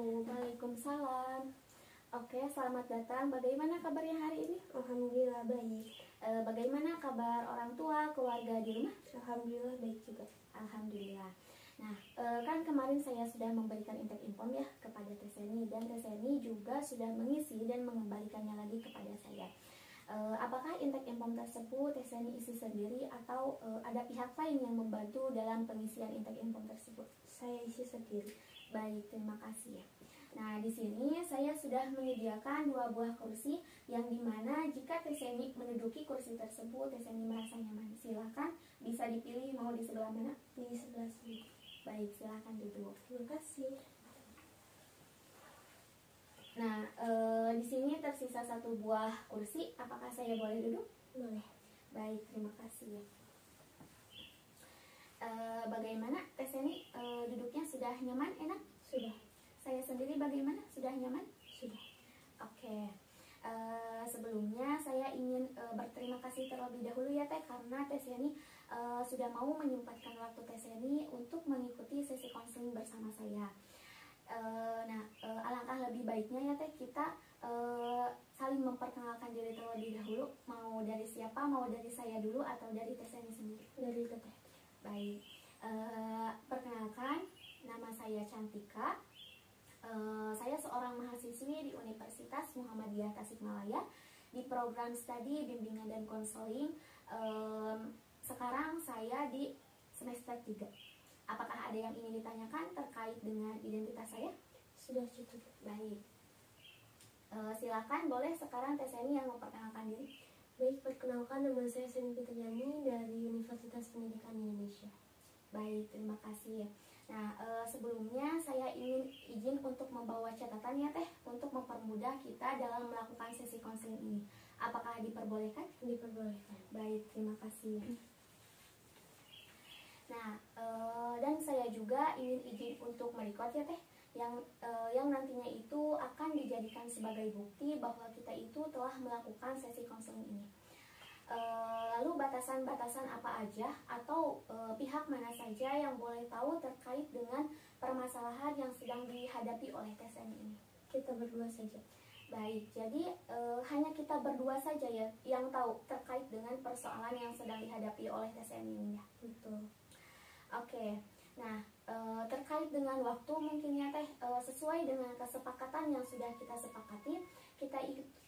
Assalamualaikum. Waalaikumsalam. Oke, selamat datang. Bagaimana kabarnya hari ini? Alhamdulillah baik. Bagaimana kabar orang tua, keluarga di rumah? Alhamdulillah baik juga. Alhamdulillah. Nah, kan kemarin saya sudah memberikan intake infom ya kepada Teseni, dan Teseni juga sudah mengisi dan mengembalikannya lagi kepada saya. Apakah intake infom tersebut Teseni isi sendiri atau ada pihak lain yang membantu dalam pengisian intake infom tersebut? Saya isi sendiri. Baik, terima kasih ya. Nah, di sini saya sudah menyediakan 2 buah kursi yang dimana jika Teseni menduduki kursi tersebut, Teseni merasa nyaman. Silakan bisa dipilih mau di sebelah mana? Di sebelah sini. Baik, silakan duduk. Terima kasih. Nah, di sini tersisa 1 buah kursi. Apakah saya boleh duduk? Boleh. Baik, terima kasih ya. Bagaimana Teseni duduknya sudah nyaman, enak? Sudah. Saya sendiri bagaimana? Sudah nyaman? Sudah. Oke. Sebelumnya saya ingin berterima kasih terlebih dahulu ya Teh, karena Teseni sudah mau menyempatkan waktu Teseni untuk mengikuti sesi konseling bersama saya. Alangkah lebih baiknya ya Teh, kita saling memperkenalkan diri terlebih dahulu. Mau dari siapa? Mau dari saya dulu atau dari Teseni sendiri? Dari Teteh. Baik. Perkenalkan, nama saya Cantika. Saya seorang mahasiswi di Universitas Muhammadiyah Tasikmalaya di program studi bimbingan dan konseling. Sekarang saya di semester 3. Apakah ada yang ingin ditanyakan terkait dengan identitas saya? Sudah cukup. Baik. Silakan, boleh sekarang Teseni yang memperkenalkan diri. Baik, perkenalkan, nama saya Seni Fitriani dari Universitas Pendidikan Indonesia. Baik, terima kasih. Nah, sebelumnya saya ingin izin untuk membawa catatan ya Teh, untuk mempermudah kita dalam melakukan sesi konseling ini. Apakah diperbolehkan? Diperbolehkan. Baik, terima kasih. Nah, dan saya juga ingin izin untuk merecord ya Teh, yang nantinya itu akan dijadikan sebagai bukti bahwa kita itu telah melakukan sesi konseling ini. Lalu batasan-batasan apa aja atau pihak mana saja yang boleh tahu terkait dengan permasalahan yang sedang dihadapi oleh Teseni ini? Kita berdua saja. Baik, jadi hanya kita berdua saja ya yang tahu terkait dengan persoalan yang sedang dihadapi oleh Teseni ini ya? Betul. Oke. Nah, terkait dengan waktu mungkin ya Teh, sesuai dengan kesepakatan yang sudah kita sepakati,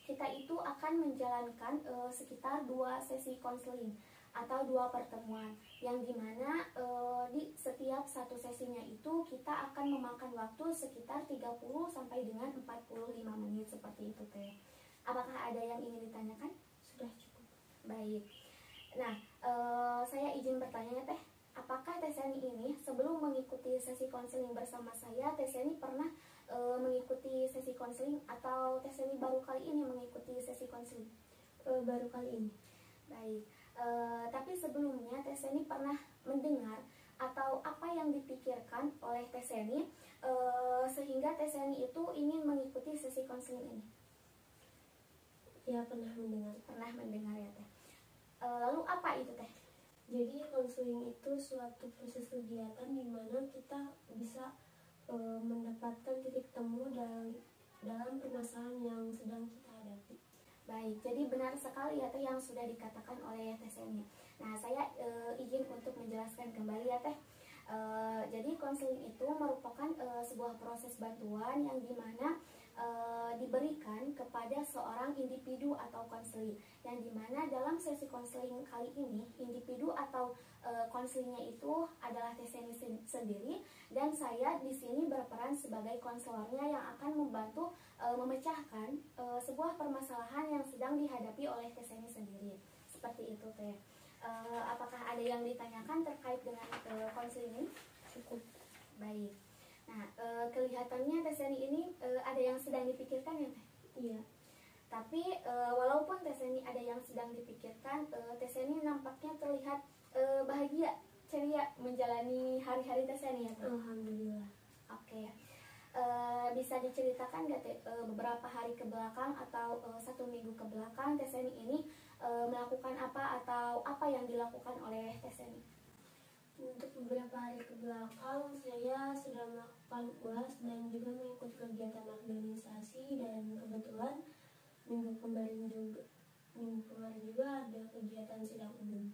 kita itu akan menjalankan sekitar 2 sesi konseling atau 2 pertemuan, yang dimana di setiap satu sesinya itu kita akan memakan waktu sekitar 30 sampai dengan 45 menit seperti itu Teh. Apakah ada yang ingin ditanyakan? Sudah cukup. Baik. Nah, saya izin bertanya Teh, apakah Teseni ini sebelum mengikuti sesi konseling bersama saya, Teseni pernah mengikuti sesi konseling atau Teseni baru kali ini mengikuti sesi konseling? Baru kali ini. Baik. Tapi sebelumnya Teseni pernah mendengar atau apa yang dipikirkan oleh Teseni sehingga Teseni itu ingin mengikuti sesi konseling ini? Ya, pernah mendengar. Pernah mendengar ya Teh. Lalu apa itu Teh? Jadi konseling itu suatu proses kegiatan di mana kita bisa mendapatkan titik temu dalam permasalahan yang sedang kita hadapi. Baik, jadi benar sekali ya Teh yang sudah dikatakan oleh Teseni. Nah, saya izin untuk menjelaskan kembali ya Teh. Jadi konseling itu merupakan sebuah proses bantuan yang dimana diberikan kepada seorang individu atau konseling, yang dimana dalam sesi konseling kali ini individu atau konselingnya itu adalah Teseni sendiri, dan saya di sini berperan sebagai konselornya yang akan membantu memecahkan sebuah permasalahan yang sedang dihadapi oleh Teseni sendiri. Seperti itu Teh. Apakah ada yang ditanyakan terkait dengan konseling ini? Cukup. Baik. Nah, kelihatannya Teseni ini ada yang sedang dipikirkan ya Teh? Iya. Tapi walaupun Teseni ada yang sedang dipikirkan, Teseni nampaknya terlihat bahagia, ceria menjalani hari-hari Teseni ya Teh? Alhamdulillah. Oke. Bisa diceritakan nggak Teh, beberapa hari ke belakang atau 1 minggu ke belakang Teseni ini melakukan apa atau apa yang dilakukan oleh Teseni? Untuk beberapa hari ke belakang saya sudah melakukan UAS dan juga mengikuti ikut kegiatan organisasi, dan kebetulan minggu kemarin juga ada kegiatan sidang umum.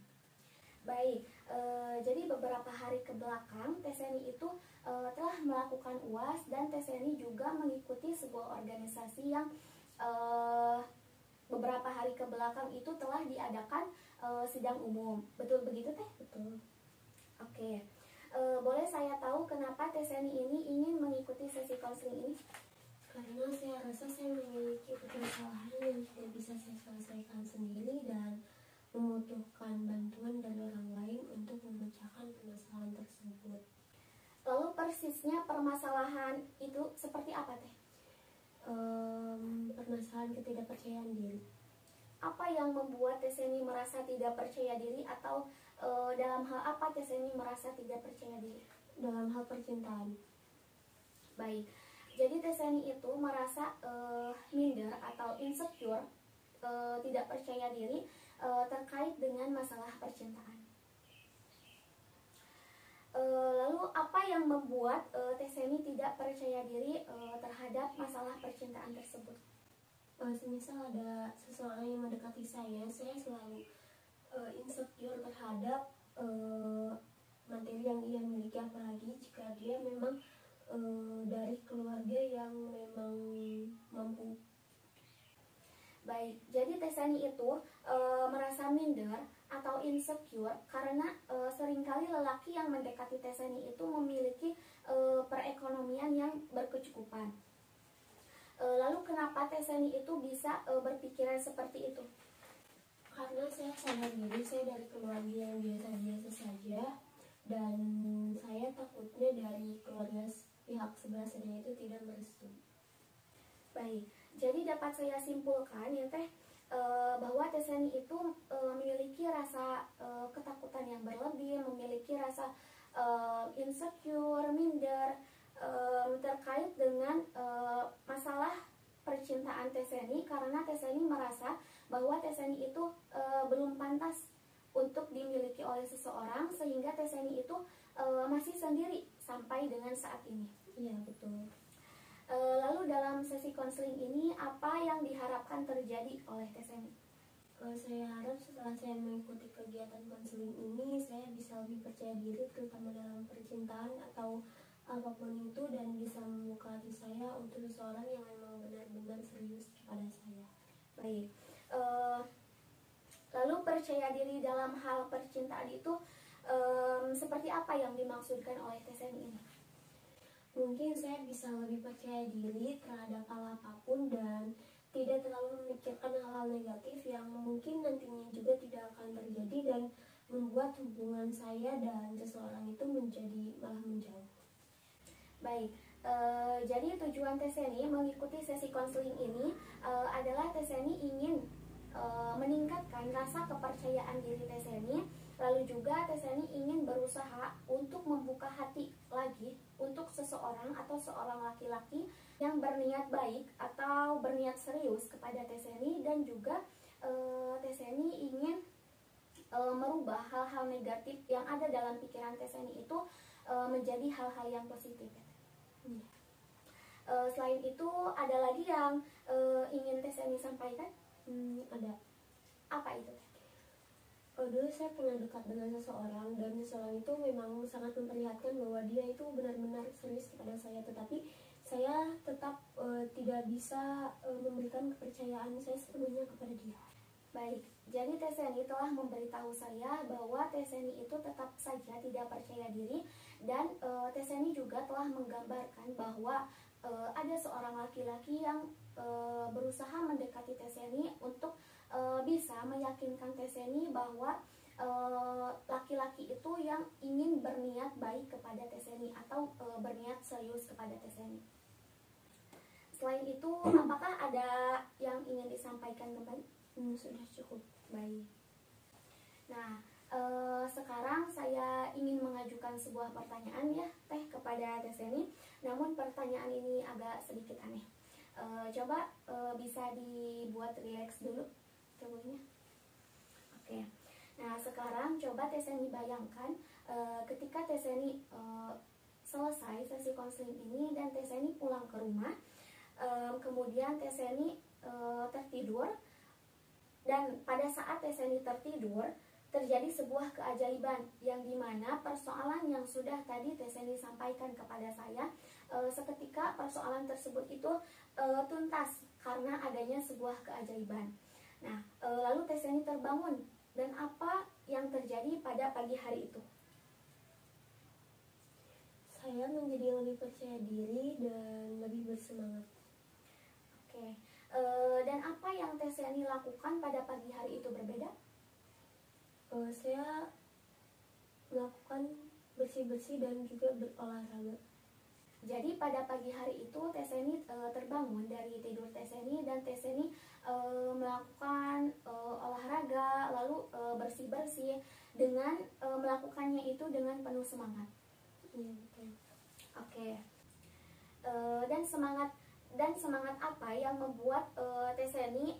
Baik, jadi beberapa hari ke belakang TSNI itu telah melakukan UAS, dan TSNI juga mengikuti sebuah organisasi yang beberapa hari ke belakang itu telah diadakan sidang umum. Betul begitu Teh? Betul. Oke. Boleh saya tahu kenapa TSNI ini ingin mengikuti sesi konseling ini? Karena saya rasa saya memiliki permasalahan yang tidak bisa saya selesaikan sendiri dan membutuhkan bantuan dari orang lain untuk memecahkan permasalahan tersebut. Lalu persisnya permasalahan itu seperti apa Teh? Permasalahan ketidakpercayaan diri. Apa yang membuat TSNI merasa tidak percaya diri, atau dalam hal apa TSNI merasa tidak percaya diri? Dalam hal percintaan. Baik, jadi TSNI itu merasa minder atau insecure, tidak percaya diri terkait dengan masalah percintaan. Lalu apa yang membuat TSNI tidak percaya diri terhadap masalah percintaan tersebut? Semisal ada seseorang yang mendekati saya selalu insecure terhadap materi yang ia miliki, apalagi jika dia memang dari keluarga yang memang mampu. Baik, jadi TSNI itu merasa minder atau insecure karena seringkali lelaki yang mendekati TSNI itu memiliki perekonomian yang berkecukupan. Lalu kenapa TSNI itu bisa berpikiran seperti itu? Karena saya sadar diri saya dari keluarga yang biasa-biasa saja, dan saya takutnya dari keluarga pihak sebelah sana itu tidak merestui. Baik, jadi dapat saya simpulkan ya Teh, bahwa TSNI itu memiliki rasa ketakutan yang berlebih, memiliki rasa insecure, minder terkait dengan masalah percintaan TSNI, karena TSNI merasa bahwa TSNI itu belum pantas untuk dimiliki oleh seseorang, sehingga TSNI itu masih sendiri sampai dengan saat ini. Iya, betul. Lalu dalam sesi konseling ini apa yang diharapkan terjadi oleh TSNI? Saya harap setelah saya mengikuti kegiatan konseling ini, saya bisa lebih percaya diri, terutama dalam percintaan atau apapun itu, dan bisa membuka hati saya untuk seseorang yang memang benar-benar serius kepada saya. Baik. Lalu percaya diri dalam hal percintaan itu seperti apa yang dimaksudkan oleh TSNI ini? Mungkin saya bisa lebih percaya diri terhadap hal apapun dan tidak terlalu memikirkan hal-hal negatif yang mungkin nantinya juga tidak akan terjadi dan membuat hubungan saya dan seseorang itu menjadi malah menjauh. Baik, jadi tujuan TSNI mengikuti sesi konseling ini adalah TSNI ingin meningkatkan rasa kepercayaan diri TSNI, lalu juga TSNI ingin berusaha untuk membuka hati lagi untuk seseorang atau seorang laki-laki yang berniat baik atau berniat serius kepada TSNI, dan juga TSNI ingin merubah hal-hal negatif yang ada dalam pikiran TSNI itu menjadi hal-hal yang positif. Selain itu ada lagi yang ingin TSNI sampaikan? Ada. Apa itu? Dulu saya pernah dekat dengan seseorang, dan seseorang itu memang sangat memperlihatkan bahwa dia itu benar-benar serius kepada saya, tetapi saya tetap tidak bisa memberikan kepercayaan saya sepenuhnya kepada dia. Baik, jadi TSNI telah memberitahu saya bahwa TSNI itu tetap saja tidak percaya diri, dan TSNI juga telah menggambarkan bahwa ada seorang laki-laki yang berusaha mendekati TSNI untuk bisa meyakinkan TSNI bahwa laki-laki itu yang ingin berniat baik kepada TSNI atau berniat serius kepada TSNI. Selain itu, apakah ada yang ingin disampaikan kembali? Sudah cukup. Baik. Nah, sekarang saya ingin mengajukan sebuah pertanyaan ya Teh kepada TSNI. Namun pertanyaan ini agak sedikit aneh. Coba bisa dibuat rileks dulu tubuhnya. Oke. Nah, sekarang coba TSNI bayangkan ketika TSNI selesai sesi konseling ini dan Teh Seni pulang ke rumah, kemudian Teh Seni tertidur, dan pada saat Teh Seni tertidur terjadi sebuah keajaiban yang dimana persoalan yang sudah tadi Teh Seni sampaikan kepada saya, seketika persoalan tersebut itu tuntas karena adanya sebuah keajaiban. Nah, lalu Teh Seni terbangun, dan apa yang terjadi pada pagi hari itu? Saya menjadi lebih percaya diri dan lebih bersemangat. Oke. Dan apa yang Teh Seni lakukan pada pagi hari itu berbeda? Saya melakukan bersih-bersih dan juga berolahraga. Jadi pada pagi hari itu Teh Seni terbangun dari tidur Teh Seni, dan Teh Seni melakukan olahraga, lalu bersih-bersih dengan melakukannya itu dengan penuh semangat. Iya, betul. Oke. Dan semangat apa yang membuat Teh Seni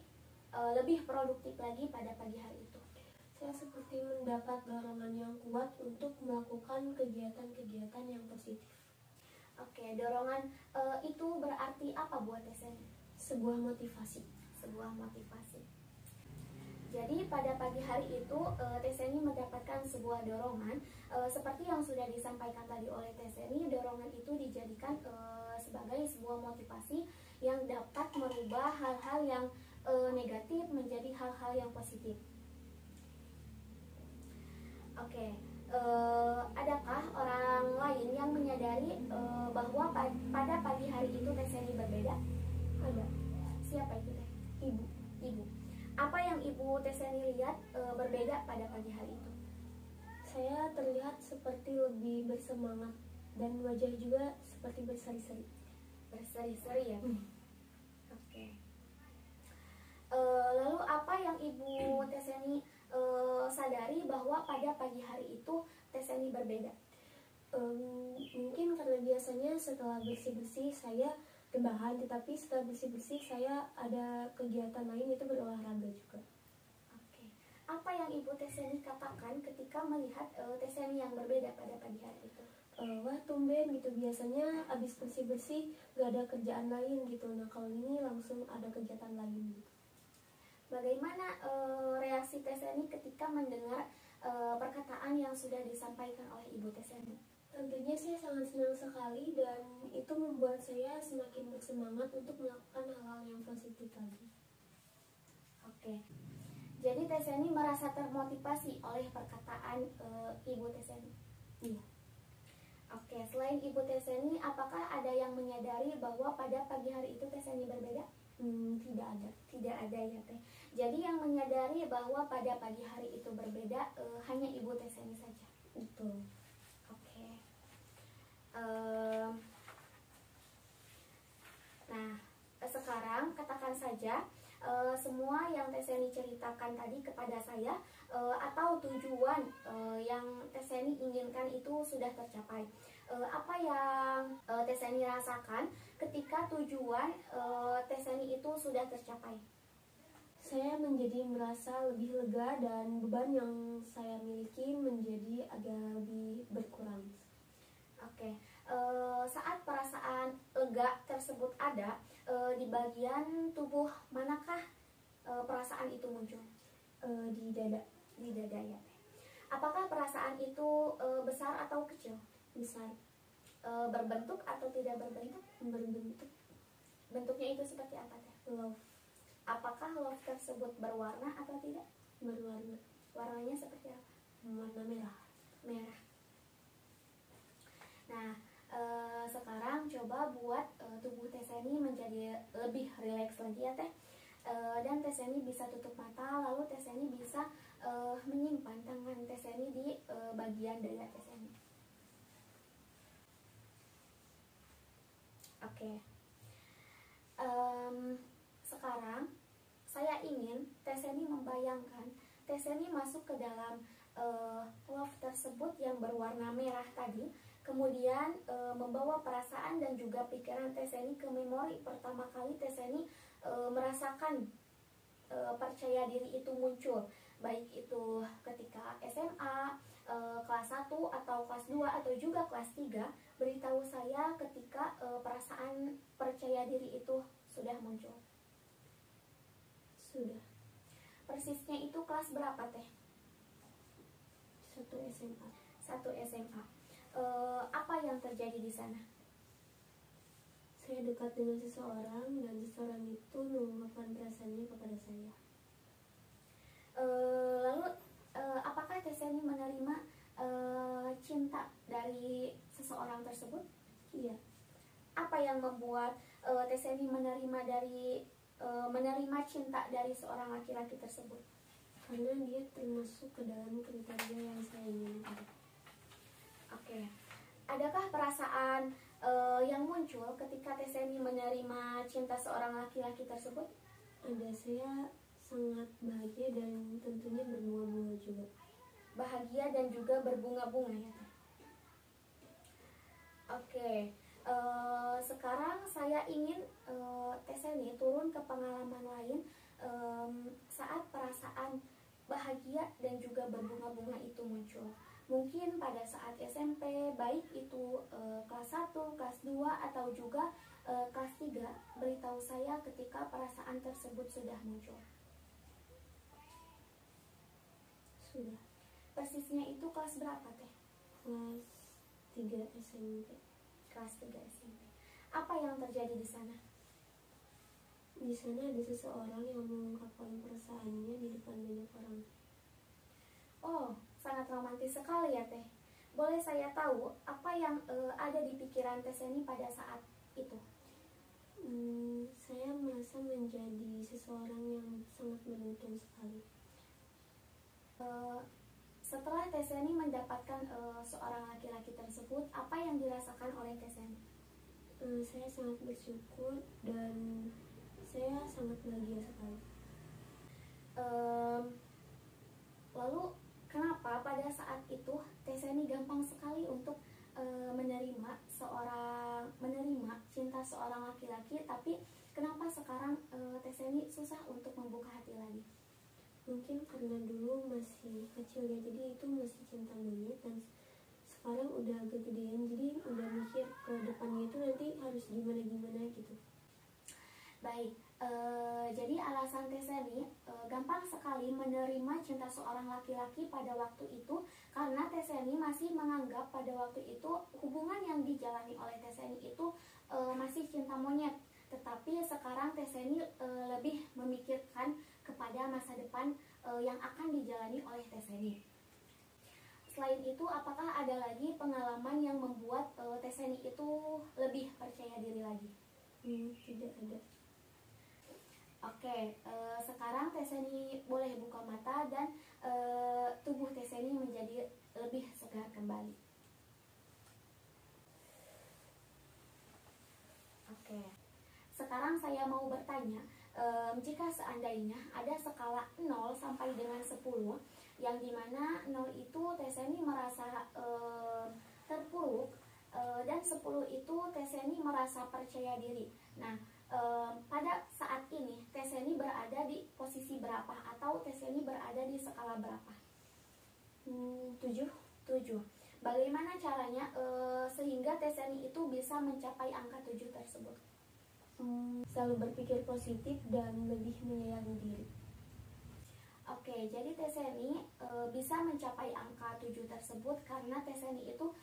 lebih produktif lagi pada pagi hari itu? Saya seperti mendapat dorongan yang kuat untuk melakukan kegiatan-kegiatan yang positif. Oke, dorongan itu berarti apa buat Teh Seni? Sebuah motivasi. Sebuah motivasi. Jadi pada pagi hari itu Teh Seni mendapatkan sebuah dorongan, seperti yang sudah disampaikan tadi oleh Teh Seni. Dorongan itu dijadikan sebagai sebuah motivasi yang dapat merubah hal-hal yang negatif menjadi hal-hal yang positif. Oke. Adakah orang lain yang menyadari bahwa pada pagi hari itu Teh Seni berbeda? Ada. Siapa itu Teh? Ibu. Apa yang Ibu Teh Seni lihat berbeda pada pagi hari itu? Saya terlihat seperti lebih bersemangat dan wajah juga seperti berseri-seri. Berseri-seri ya? Oke. Lalu apa yang Ibu Teh Seni sadari bahwa pada pagi hari itu Teh Seni berbeda? Mungkin karena biasanya setelah bersih-bersih saya rebahan, tetapi setelah bersih-bersih saya ada kegiatan lain, itu berolahraga juga. Oke. Apa yang Ibu Teh Seni katakan ketika melihat Teh Seni yang berbeda pada pagi hari itu? Wah, tumben gitu, biasanya abis bersih-bersih gak ada kerjaan lain gitu. Nah, kalau ini langsung ada kegiatan lain gitu. Bagaimana reaksi Teh Seni ketika mendengar perkataan yang sudah disampaikan oleh Ibu Teh Seni? Tentunya saya sangat senang sekali, dan itu membuat saya semakin bersemangat untuk melakukan hal-hal yang positif lagi. Oke. Jadi Teh Seni merasa termotivasi oleh perkataan Ibu Teh Seni? Iya. Oke, selain Ibu Teh Seni, apakah ada yang menyadari bahwa pada pagi hari itu Teh Seni berbeda? Tidak ada. Tidak ada ya Teh. Jadi yang menyadari bahwa pada pagi hari itu berbeda hanya Ibu Teh Seni saja. Betul. Oke. Nah, sekarang katakan saja semua yang Teh Seni ceritakan tadi kepada saya atau tujuan yang Teh Seni inginkan itu sudah tercapai. Apa yang Teh Seni rasakan ketika tujuan Teh Seni itu sudah tercapai? Saya menjadi merasa lebih lega, dan beban yang saya miliki menjadi agak lebih berkurang. Oke. Saat perasaan lega tersebut ada, di bagian tubuh manakah perasaan itu muncul? Di dada. Di dada ya Teh. Apakah perasaan itu besar atau kecil? Besar. Berbentuk atau tidak berbentuk? Berbentuk. Bentuknya itu seperti apa Teh? Love. Apakah love tersebut berwarna atau tidak? Berwarna. Warnanya seperti apa? Warna merah. Merah. Nah, sekarang coba buat tubuh Teh Seni menjadi lebih rileks lagi ya Teh. Dan Teh Seni bisa tutup mata, lalu Teh Seni bisa menyimpan tangan Teh Seni di bagian dada Teh Seni. Oke. Sekarang saya ingin Teh Seni membayangkan Teh Seni masuk ke dalam love tersebut yang berwarna merah tadi, kemudian membawa perasaan dan juga pikiran Teh Seni ke memori pertama kali Teh Seni merasakan percaya diri itu muncul, baik itu ketika SMA, kelas 1 atau kelas 2 atau juga kelas 3, beritahu saya ketika perasaan percaya diri itu sudah muncul. Sudah. Persisnya itu kelas berapa teh? 1 SMA. 1 SMA. Apa yang terjadi di sana? Saya dekat dengan seseorang dan seseorang itu mengungkapkan perasaannya kepada saya. Lalu apakah Teh Seni menerima cinta dari seseorang tersebut? Iya. Apa yang membuat Teh Seni menerima cinta dari seorang laki-laki tersebut? Karena dia termasuk ke dalam kriteria yang saya inginkan. Oke. Adakah perasaan yang muncul ketika Teh Seni menerima cinta seorang laki-laki tersebut? Ada, saya sangat bahagia dan tentunya berbunga-bunga juga. Bahagia dan juga berbunga-bunga ya Teh. Oke. Sekarang saya ingin Teh Seni turun ke pengalaman lain saat perasaan bahagia dan juga berbunga-bunga itu muncul. Mungkin pada saat SMP, baik itu kelas 1, kelas 2 atau juga kelas 3, beritahu saya ketika perasaan tersebut sudah muncul. Sudah. Persisnya itu kelas berapa Teh? Kelas 3 SMP. Kelas 3 SMP. Apa yang terjadi di sana? Di sana ada seseorang yang mengungkapkan perasaannya di depan banyak orang. Oh, sangat romantis sekali ya Teh. Boleh saya tahu apa yang ada di pikiran Teh Seni pada saat itu? Saya merasa menjadi seseorang yang sangat beruntung sekali. Setelah Teh Seni mendapatkan seorang laki-laki tersebut, apa yang dirasakan oleh Teh Seni? Saya sangat bersyukur dan saya sangat bahagia sekali. Lalu kenapa pada saat itu Teh Seni gampang sekali untuk menerima cinta seorang laki-laki, tapi kenapa sekarang Teh Seni susah untuk membuka hati lagi? Mungkin karena dulu masih kecil ya, jadi itu masih cinta monyet, dan sekarang udah agak gedean, jadi udah mikir ke depannya itu nanti harus gimana-gimana gitu. Baik, jadi alasan Teh Seni gampang sekali menerima cinta seorang laki-laki pada waktu itu karena Teh Seni masih menganggap pada waktu itu hubungan yang dijalani oleh Teh Seni itu masih cinta monyet. Tetapi sekarang Teh Seni lebih memikirkan kepada masa depan yang akan dijalani oleh Teh Seni. Selain itu, apakah ada lagi pengalaman yang membuat Teh Seni itu lebih percaya diri lagi? Tidak ada. Oke, sekarang Teh Seni boleh buka mata dan tubuh Teh Seni menjadi lebih segar kembali. Oke, sekarang saya mau bertanya, jika seandainya ada skala 0 sampai dengan 10, yang dimana 0 itu Teh Seni merasa terpuruk, dan 10 itu Teh Seni merasa percaya diri. Nah, pada saat ini Teh Seni berada di posisi berapa atau Teh Seni berada di skala berapa? 7. Bagaimana caranya sehingga Teh Seni itu bisa mencapai angka 7 tersebut? Selalu berpikir positif dan lebih menyayangi diri. Oke, jadi Teh Seni bisa mencapai angka 7 tersebut karena Teh Seni itu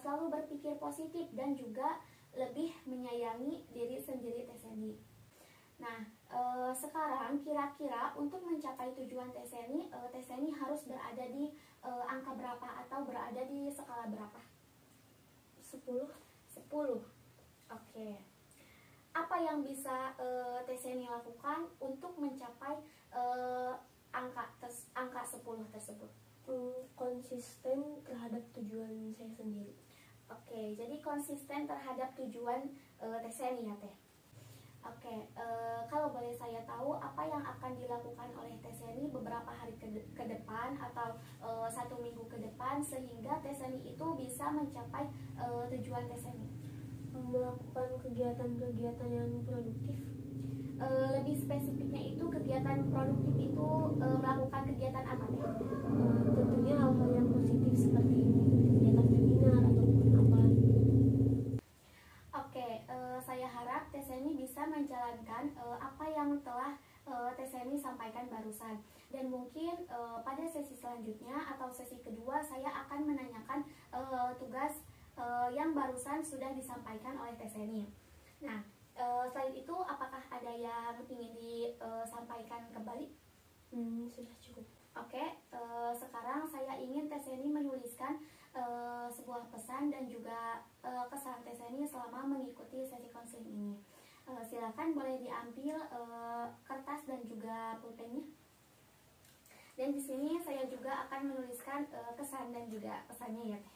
selalu berpikir positif dan juga lebih menyayangi diri sendiri Teh Seni. Nah, sekarang kira-kira untuk mencapai tujuan Teh Seni harus berada di angka berapa atau berada di skala berapa? 10. Oke. Apa yang bisa Teh Seni lakukan untuk mencapai angka 10 tersebut? Konsisten terhadap tujuan saya sendiri. Oke, jadi konsisten terhadap tujuan Teh Seni ya Teh. Oke, kalau boleh saya tahu apa yang akan dilakukan oleh Teh Seni beberapa hari ke depan atau 1 minggu ke depan sehingga Teh Seni itu bisa mencapai tujuan Teh Seni? Melakukan kegiatan-kegiatan yang produktif. lebih spesifiknya itu kegiatan produktif itu melakukan kegiatan apa Teh? Tentunya hal-hal yang positif seperti kegiatan webinar ataupun apa. Oke, saya harap Teh Seni bisa menjalankan apa yang telah Teh Seni sampaikan barusan. Dan mungkin pada sesi selanjutnya atau sesi kedua saya akan menanyakan tugas yang barusan sudah disampaikan oleh Teh Seni. Nah, selain itu apakah ada yang ingin disampaikan kembali? Sudah cukup. Oke, sekarang saya ingin Teh Seni menuliskan sebuah pesan dan juga kesan Teh Seni selama mengikuti sesi konseling ini. Silakan boleh diambil kertas dan juga pulpennya. Dan di sini saya juga akan menuliskan kesan dan juga pesannya ya Teh.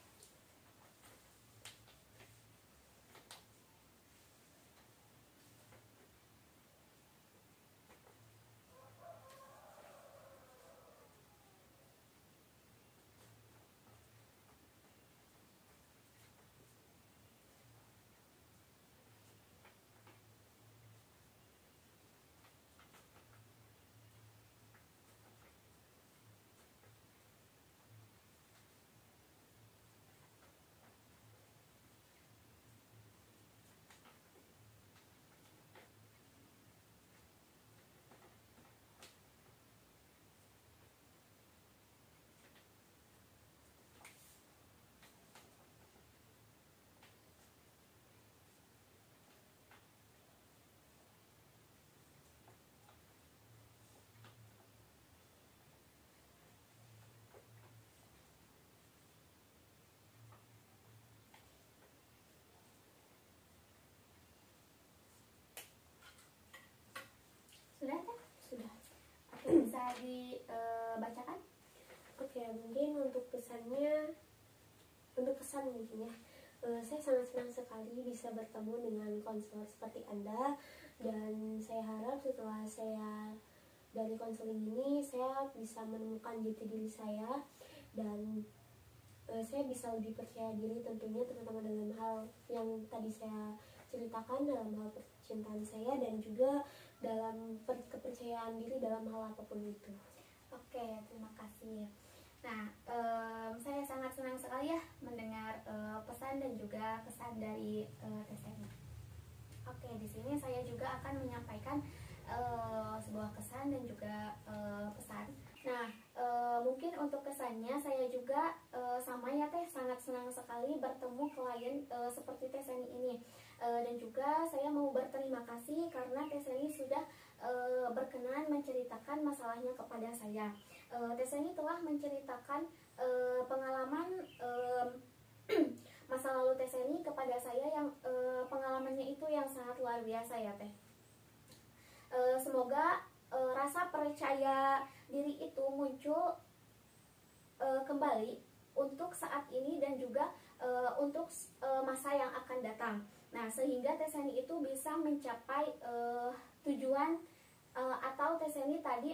Sudah Teh? Sudah. Oke, bisa dibacakan? Oke, mungkin untuk kesan mungkin ya. Saya sangat senang sekali bisa bertemu dengan konselor seperti Anda, dan saya harap setelah saya dari konseling ini saya bisa menemukan jati diri saya, dan saya bisa lebih percaya diri tentunya, terutama dalam hal yang tadi saya ceritakan, dalam hal percintaan saya dan juga dalam kepercayaan diri dalam hal apapun itu. Oke, terima kasih. Nah, saya sangat senang sekali ya mendengar pesan dan juga kesan dari Teh Seni. Oke, di sini saya juga akan menyampaikan sebuah kesan dan juga pesan. Nah, mungkin untuk kesannya saya juga sama ya Teh, sangat senang sekali bertemu klien seperti Teh Seni ini. Dan juga saya mau berterima kasih karena Teh Seni sudah berkenan menceritakan masalahnya kepada saya. Teh Seni telah menceritakan pengalaman masa lalu Teh Seni kepada saya yang pengalamannya itu yang sangat luar biasa ya Teh. Semoga rasa percaya diri itu muncul kembali untuk saat ini dan juga untuk masa yang akan datang. Nah, sehingga Teh Seni itu bisa mencapai tujuan atau Teh Seni tadi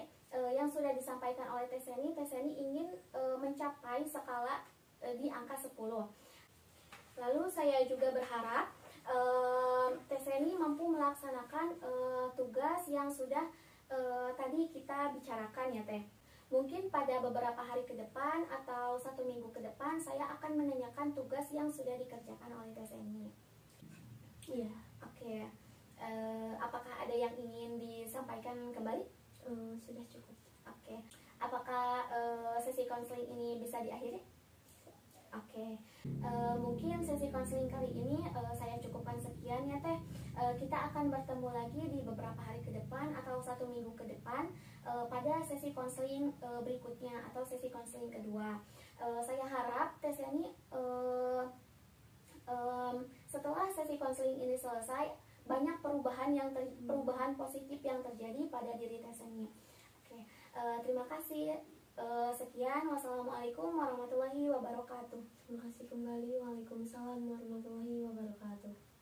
yang sudah disampaikan oleh Teh Seni ingin mencapai skala di angka 10. Lalu saya juga berharap Teh Seni mampu melaksanakan tugas yang sudah tadi kita bicarakan ya Teh. Mungkin pada beberapa hari ke depan atau 1 minggu ke depan saya akan menanyakan tugas yang sudah dikerjakan oleh Teh Seni. Iya. Oke. Apakah ada yang ingin disampaikan kembali? Sudah cukup. Oke. Apakah sesi konseling ini bisa diakhiri? Oke. Mungkin sesi konseling kali ini saya cukupkan sekian ya Teh. Kita akan bertemu lagi di beberapa hari ke depan atau 1 minggu ke depan pada sesi konseling berikutnya atau sesi konseling kedua. Saya harap Teh Seni setelah sesi konseling ini selesai, banyak perubahan positif yang terjadi pada diri Teh Seni. Oke, terima kasih. Sekian, wassalamualaikum warahmatullahi wabarakatuh. Terima kasih kembali. Waalaikumsalam warahmatullahi wabarakatuh.